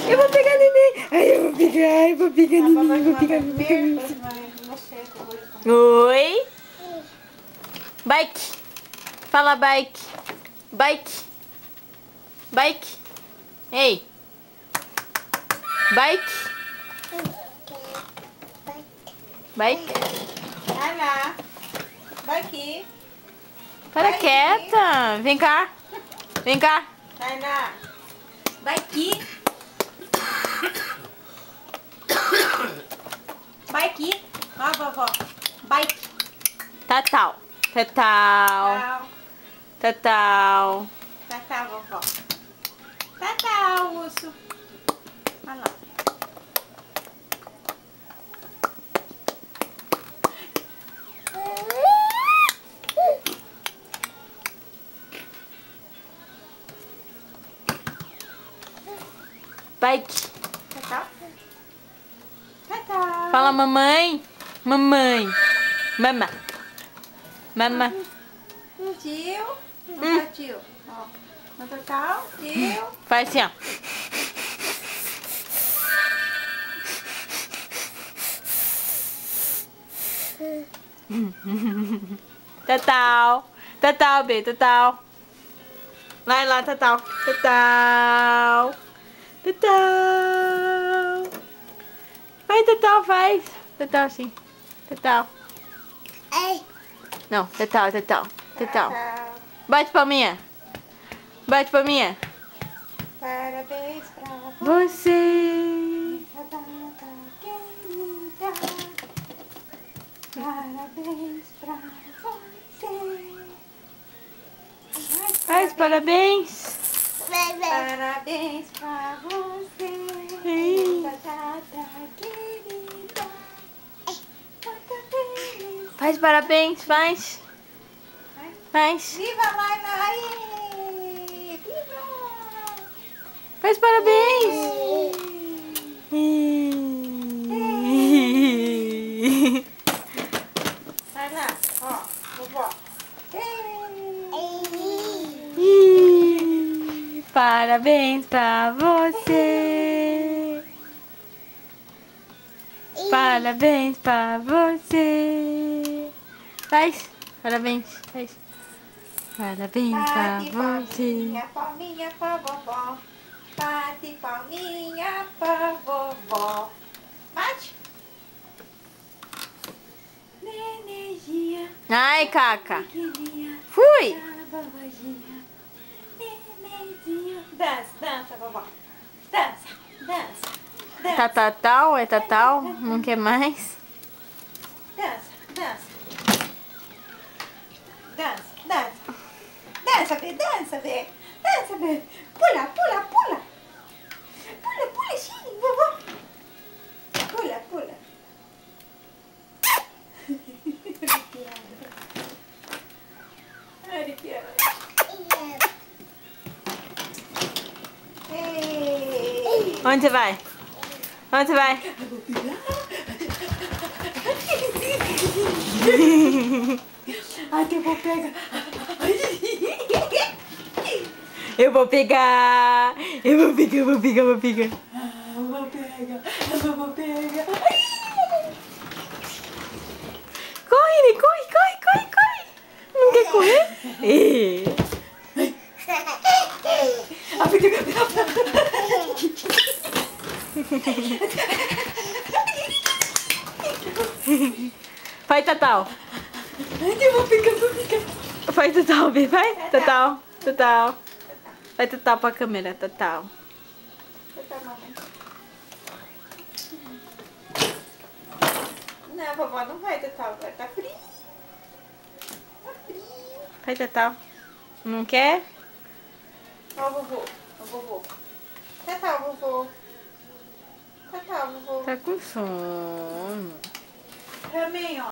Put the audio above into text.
Eu vou pegar neném. Ai, eu vou pegar neném. Eu vou pegar neném. Oi. Bike. Fala bike. Bike. Bike. Ei. Bike. Bike. Vai lá. Vai aqui. Para quieta. Vem cá. Vem cá. Vai lá. Vai aqui. Vai aqui. Ó, vovó. Bike. Tatal. Tatal. Tchau. Tatal. Tchau, vovó. Tchau, urso. Olha lá. Bike. Tchau. Tchau. Fala mamãe. Mamãe. Mama. Mama. Tio. Não tá tio. Ó. No total. Tio. Faz assim, ó. Tatal. Tatal, B. Tatal. Vai lá, Tatal. Tatal. Tatal. Vai, Tatal, faz. Tatal, sim. Tatal. Não, Tatal, Tatal. Tatal. Tchau. Bate palminha. Bate palminha. Parabéns pra Você. data querida. Parabéns pra você. Faz parabéns. Parabéns pra você. Sim. Nessa data querida. Muito feliz. Faz parabéns, faz. Faz. Viva Laila! Aê! Viva! Faz parabéns. Vai lá, ó, vovó. Parabéns pra você. Parabéns pra você. Faz. Parabéns. Faz. Parabéns pra Bate você. palminha, palminha pra vovó. Bate palminha pra vovó. Bate. Nenezinha, Ai, Caca. pequenininha, Fui. a vovozinha. Nenezinha. Dança, dança, vovó. Dança, dança, dança. Tatal, é Tatal? Não quer mais? Dança, dança. Dança, dança. Dança, Bê, dança, Bê. Dança, Bê. Pula, pula, pula. Pula, pula, sim, vovó. Pula, pula. Arrepiada. Ei. Onde você vai? Onde você vai? Ai, que eu vou pegar. Eu vou pegar. Eu vou pegar, eu vou pegar, eu vou pegar. Eu vou pegar. Eu vou pegar. Corre, Ney, corre, corre, corre, corre. Não quer correr? Ih. Vai, Tatal. Eu vou pegar, vou pegar. Vai, Tatal, Bê, vai. Tatal, Tatal. Vai, Tatal, pra câmera, Tatal. Não, vovó, não vai, Tatal. Vai tá frio. Tá frio. Vai, Tatal. Não quer? Ó, o vovô. Ó, o vovô. Tatal, vovô. Tatal, vovô. Tá com sono. Também, ó.